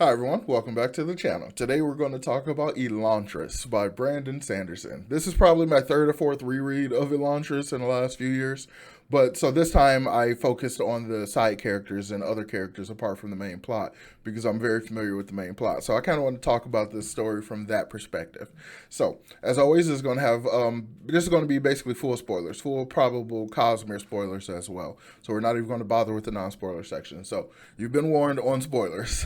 Hi everyone, welcome back to the channel. Today we're going to talk about Elantris by Brandon Sanderson. This is probably my third or fourth reread of Elantris in the last few years, but so this time I focused on the side characters and other characters apart from the main plot because I'm very familiar with the main plot. So I kind of want to talk about this story from that perspective. So as always, this is going to be basically full spoilers, full probable Cosmere spoilers as well. So we're not even going to bother with the non-spoiler section. So you've been warned on spoilers.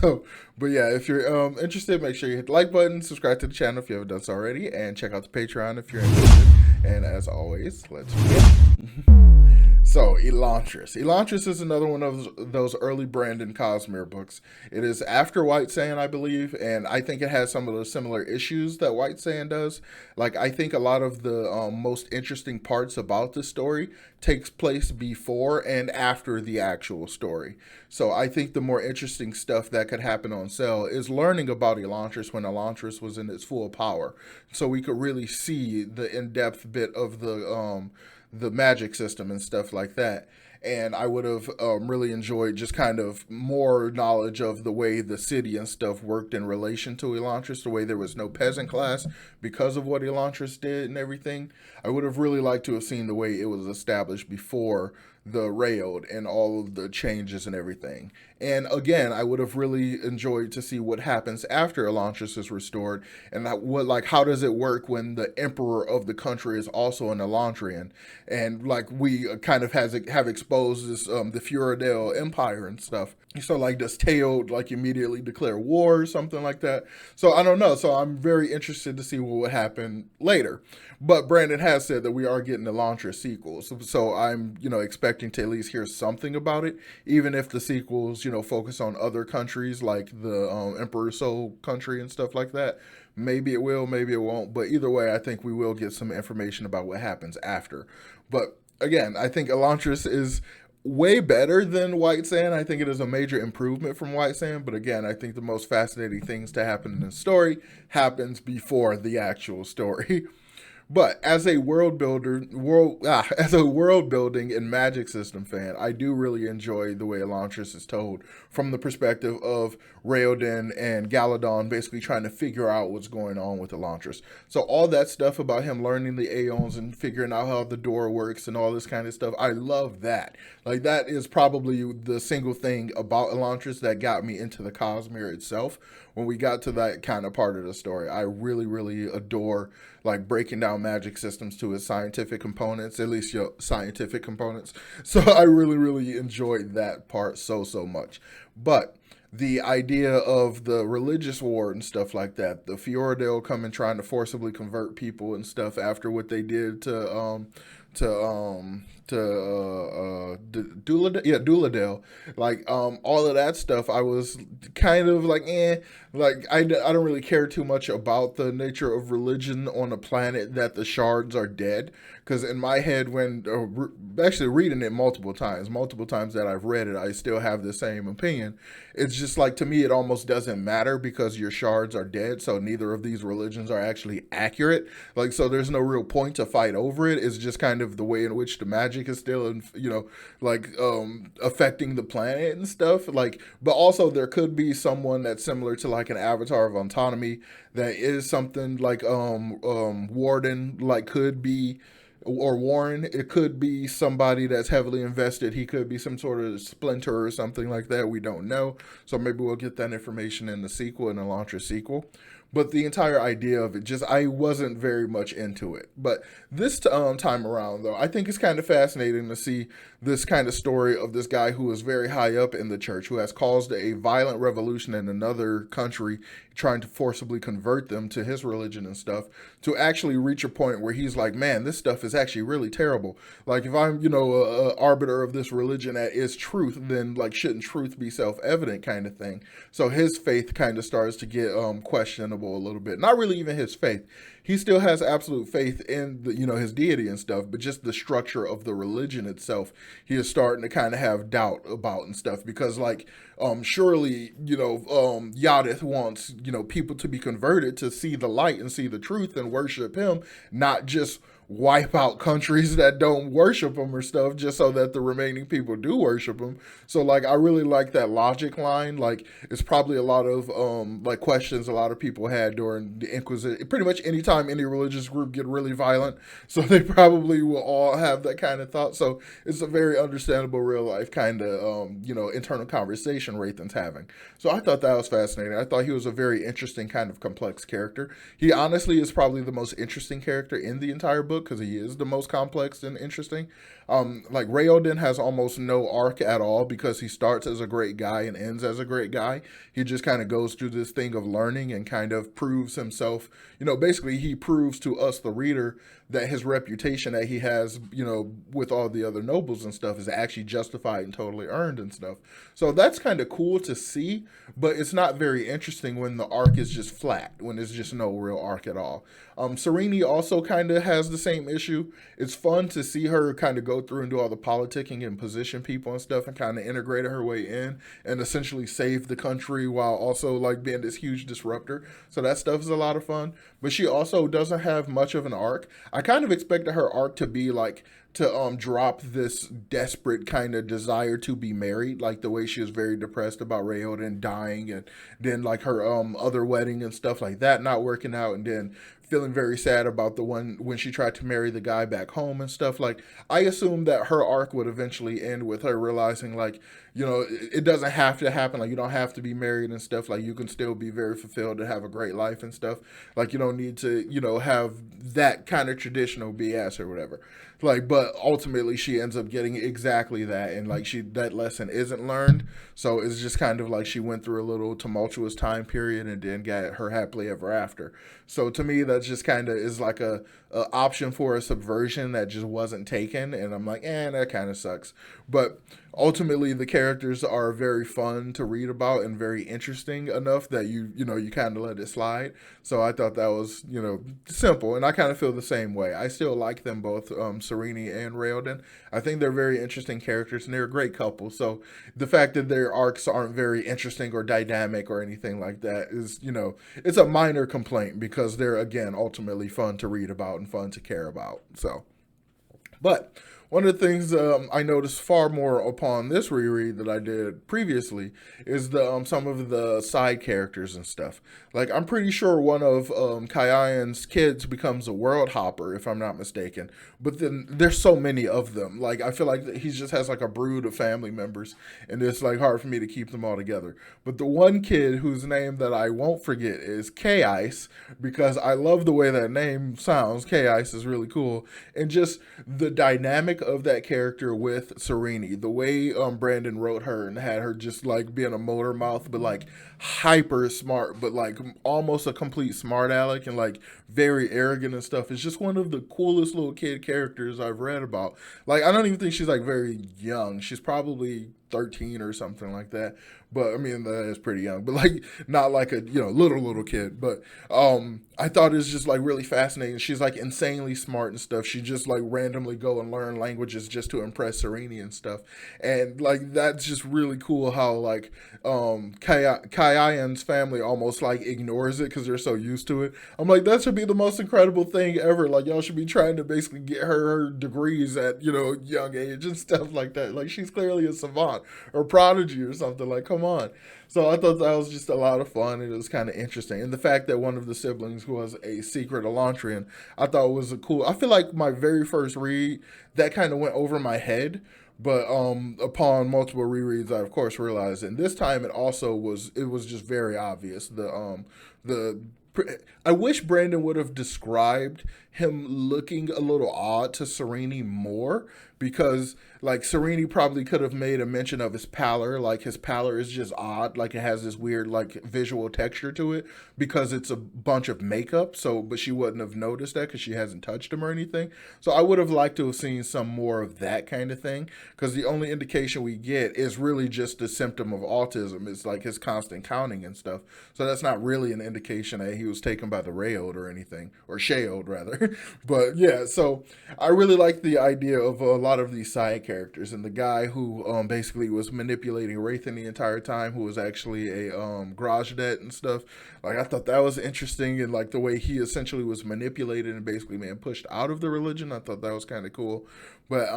But yeah, if you're interested, make sure you hit the like button, subscribe to the channel if you haven't done so already, and check out the Patreon if you're interested. And as always, let's begin. So, Elantris. Elantris is another one of those early Brandon Cosmere books. It is after White Sand, I believe, and I think it has some of the similar issues that White Sand does. Like, I think a lot of the most interesting parts about the story takes place before and after the actual story. So, I think the more interesting stuff that could happen on Cell is learning about Elantris when Elantris was in its full power. So, we could really see the in-depth bit of the magic system and stuff like that. And I would have really enjoyed just kind of more knowledge of the way the city and stuff worked in relation to Elantris, the way there was no peasant class because of what Elantris did and everything. I would have really liked to have seen the way it was established before the railed and all of the changes and everything. And again, I would have really enjoyed to see what happens after Elantris is restored and how does it work when the emperor of the country is also an Elantrian, and like we kind of have exposed this the Furadale Empire and stuff. So like does Teo like immediately declare war or something like that? So I don't know. So I'm very interested to see what would happen later. But Brandon has said that we are getting Elantris sequels. So I'm, expecting to at least hear something about it, even if the sequels, focus on other countries like the Emperor Soul country and stuff like that. Maybe it will, maybe it won't. But either way, I think we will get some information about what happens after. But again, I think Elantris is way better than White Sand. I think it is a major improvement from White Sand. But again, I think the most fascinating things to happen in the story happens before the actual story. But as a as a world building and magic system fan, I do really enjoy the way Elantris is told from the perspective of Raoden and Galadon basically trying to figure out what's going on with Elantris. So all that stuff about him learning the Aeons and figuring out how the door works and all this kind of stuff, I love that. Like that is probably the single thing about Elantris that got me into the Cosmere itself. When we got to that kind of part of the story, I really, really adore like breaking down magic systems to its scientific components, at least your scientific components. So I really, really enjoyed that part so much. But the idea of the religious war and stuff like that, the Fioradale coming trying to forcibly convert people and stuff after what they did to Duladale, like all of that stuff, I was kind of like I don't really care too much about the nature of religion on a planet that the shards are dead, because in my head, when actually reading it multiple times that I've read it, I still have the same opinion. It's just like, to me, it almost doesn't matter because your shards are dead, so neither of these religions are actually accurate. Like, so there's no real point to fight over it. It's just kind of the way in which the magic is still, affecting the planet and stuff. Like, but also there could be someone that's similar to like an avatar of autonomy that is something like Warden, like could be, or Warren, it could be somebody that's heavily invested. He could be some sort of splinter or something like that. We don't know. So maybe we'll get that information in the sequel, in the Elantris sequel. But the entire idea of it, just I wasn't very much into it. But this time around, though, I think it's kind of fascinating to see this kind of story of this guy who is very high up in the church, who has caused a violent revolution in another country, trying to forcibly convert them to his religion and stuff, to actually reach a point where he's like, man, this stuff is actually really terrible. Like, if I'm, a arbiter of this religion that is truth, then, like, shouldn't truth be self-evident kind of thing? So his faith kind of starts to get questionable a little bit. Not really even his faith. He still has absolute faith in the, his deity and stuff, but just the structure of the religion itself, he is starting to kind of have doubt about and stuff, because like, surely, Yadith wants, people to be converted to see the light and see the truth and worship him, not just wipe out countries that don't worship him or stuff just so that the remaining people do worship him. So like I really like that logic line. Like it's probably a lot of like questions a lot of people had during the Inquisition. Pretty much anytime any religious group get really violent, so they probably will all have that kind of thought. So it's a very understandable real life kind of internal conversation Rathan's having. So I thought that was fascinating. I thought he was a very interesting kind of complex character. He honestly is probably the most interesting character in the entire book because he is the most complex and interesting. Like Raoden has almost no arc at all because he starts as a great guy and ends as a great guy. He just kind of goes through this thing of learning and kind of proves himself. Basically he proves to us, the reader, that his reputation that he has, with all the other nobles and stuff is actually justified and totally earned and stuff. So that's kind of cool to see, but it's not very interesting when the arc is just flat, when there's just no real arc at all. Serene also kind of has the same issue. It's fun to see her kind of go through and do all the politicking and position people and stuff and kind of integrate her way in and essentially save the country while also like being this huge disruptor. So that stuff is a lot of fun. But she also doesn't have much of an arc. I kind of expected her arc to be like to drop this desperate kind of desire to be married, like the way she was very depressed about Raoden dying, and then like her other wedding and stuff like that not working out, and then feeling very sad about the one when she tried to marry the guy back home and stuff. Like I assumed that her arc would eventually end with her realizing like, it doesn't have to happen. Like you don't have to be married and stuff. Like you can still be very fulfilled and have a great life and stuff. Like you don't need to, have that kind of traditional BS or whatever. Like, but ultimately she ends up getting exactly that, and like that lesson isn't learned. So it's just kind of like she went through a little tumultuous time period and then got her happily ever after. So to me, that's just kind of is like a option for a subversion that just wasn't taken, and I'm like, that kind of sucks. But ultimately, the characters are very fun to read about and very interesting enough that you kind of let it slide. So I thought that was simple, and I kind of feel the same way. I still like them both, Serene and Raoden. I think they're very interesting characters and they're a great couple. So the fact that their arcs aren't very interesting or dynamic or anything like that is it's a minor complaint because they're again ultimately fun to read about and fun to care about. So, but one of the things I noticed far more upon this reread that I did previously is the some of the side characters and stuff. Like I'm pretty sure one of Kayan's kids becomes a world hopper, if I'm not mistaken. But then there's so many of them. Like I feel like he just has like a brood of family members, and it's like hard for me to keep them all together. But the one kid whose name that I won't forget is K-Ice, because I love the way that name sounds. K-Ice is really cool, and just the dynamic of that character with Serene, the way Brandon wrote her and had her just like being a motor mouth, but like hyper smart, but like almost a complete smart aleck and like very arrogant and stuff. It's just one of the coolest little kid characters I've read about. Like I don't even think she's like very young. She's probably 13 or something like that. But I mean that is pretty young, but like not like a little kid. But I thought it was just like really fascinating. She's like insanely smart and stuff. She just like randomly go and learn languages just to impress Serene and stuff. And like that's just really cool how like Kayan's family almost like ignores it because they're so used to it. I'm like, that should be the most incredible thing ever. Like y'all should be trying to basically get her degrees at young age and stuff like that. Like she's clearly a savant or prodigy or something. Like come on. So I thought that was just a lot of fun, and it was kind of interesting. And the fact that one of the siblings was a secret Elantrian, I thought was a cool. I feel like my very first read that kind of went over my head, but upon multiple rereads, I of course realized. And this time, it was just very obvious. The I wish Brandon would have described him looking a little odd to Serene more, because like Serene probably could have made a mention of his pallor. Like his pallor is just odd. Like it has this weird like visual texture to it because it's a bunch of makeup. So, but she wouldn't have noticed that because she hasn't touched him or anything. So I would have liked to have seen some more of that kind of thing, because the only indication we get is really just a symptom of autism. It's like his constant counting and stuff. So that's not really an indication that he he was taken by the Rayode or anything, or Shayode rather. But yeah, so I really like the idea of a lot of these side characters, and the guy who basically was manipulating Wraithen the entire time, who was actually a Grajdet and stuff. Like I thought that was interesting, and like the way he essentially was manipulated and basically man pushed out of the religion. I thought that was kind of cool. But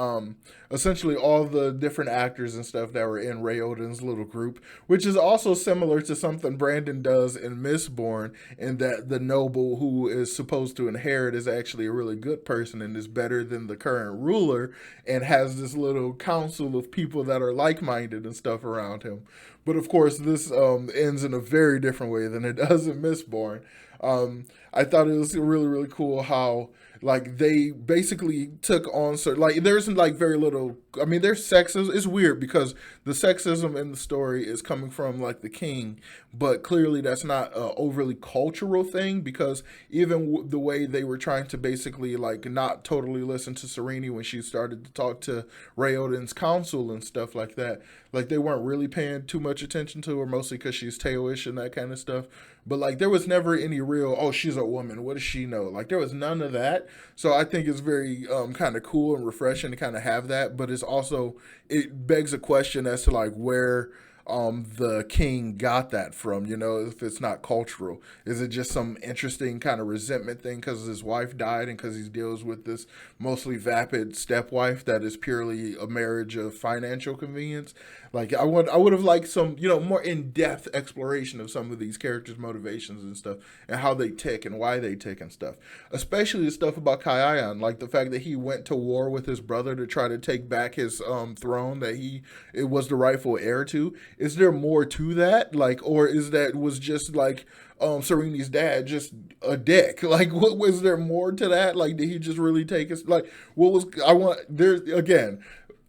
essentially all the different actors and stuff that were in Rayoden's little group, which is also similar to something Brandon does in Mistborn, in that the noble who is supposed to inherit is actually a really good person and is better than the current ruler, and has this little council of people that are like-minded and stuff around him. But of course, this ends in a very different way than it does in Mistborn. I thought it was really, really cool how like they basically took on certain, like there's like very little, I mean there's sexism. It's weird because the sexism in the story is coming from like the king, but clearly that's not a overly cultural thing, because even the way they were trying to basically like not totally listen to Serene when she started to talk to Rayoden's council and stuff like that, like they weren't really paying too much attention to her, mostly because she's Taoish and that kind of stuff. But like there was never any real, oh, she's a woman, what does she know? Like there was none of that. So I think it's very kind of cool and refreshing to kind of have that. But it's also, it begs a question as to like where the king got that from, you know, if it's not cultural. Is it just some interesting kind of resentment thing because his wife died and because he deals with this mostly vapid stepwife that is purely a marriage of financial convenience? Like I would have liked some, you know, more in-depth exploration of some of these characters' motivations and stuff, and how they tick and why they tick and stuff. Especially the stuff about Kaion, like the fact that he went to war with his brother to try to take back his throne that it was the rightful heir to. Is there more to that? Like, or is that was just like Serene's dad just a dick? Like, what was there more to that? Like, did he just really take us? Like, what was I want? There's again,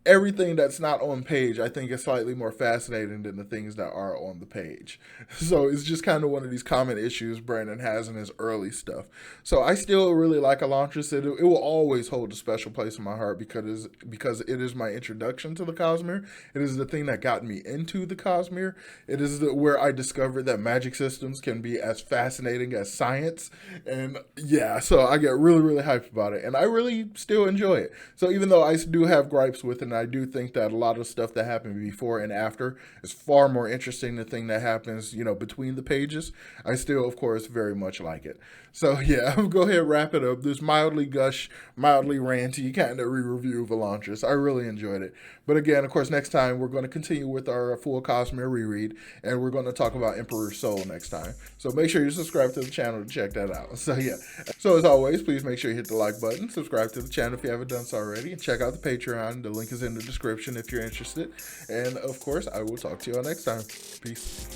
everything that's not on page, I think, is slightly more fascinating than the things that are on the page. So it's just kind of one of these common issues Brandon has in his early stuff. So I still really like Elantris. It will always hold a special place in my heart because it is my introduction to the Cosmere. It is the thing that got me into the Cosmere. It is where I discovered that magic systems can be as fascinating as science. And yeah, so I get really, really hyped about it. And I really still enjoy it. So even though I do have gripes with it, and I do think that a lot of stuff that happened before and after is far more interesting than the thing that happens, you know, between the pages, I still, of course, very much like it. So yeah, I'll go ahead and wrap it up. This mildly gush, mildly ranty kind of re-review of Elantris. I really enjoyed it. But again, of course, next time we're going to continue with our full Cosmere reread, and we're going to talk about Emperor's Soul next time. So make sure you subscribe to the channel to check that out. So yeah, so as always, please make sure you hit the like button, subscribe to the channel if you haven't done so already, and check out the Patreon. The link is in the description if you're interested. And of course, I will talk to you all next time. Peace.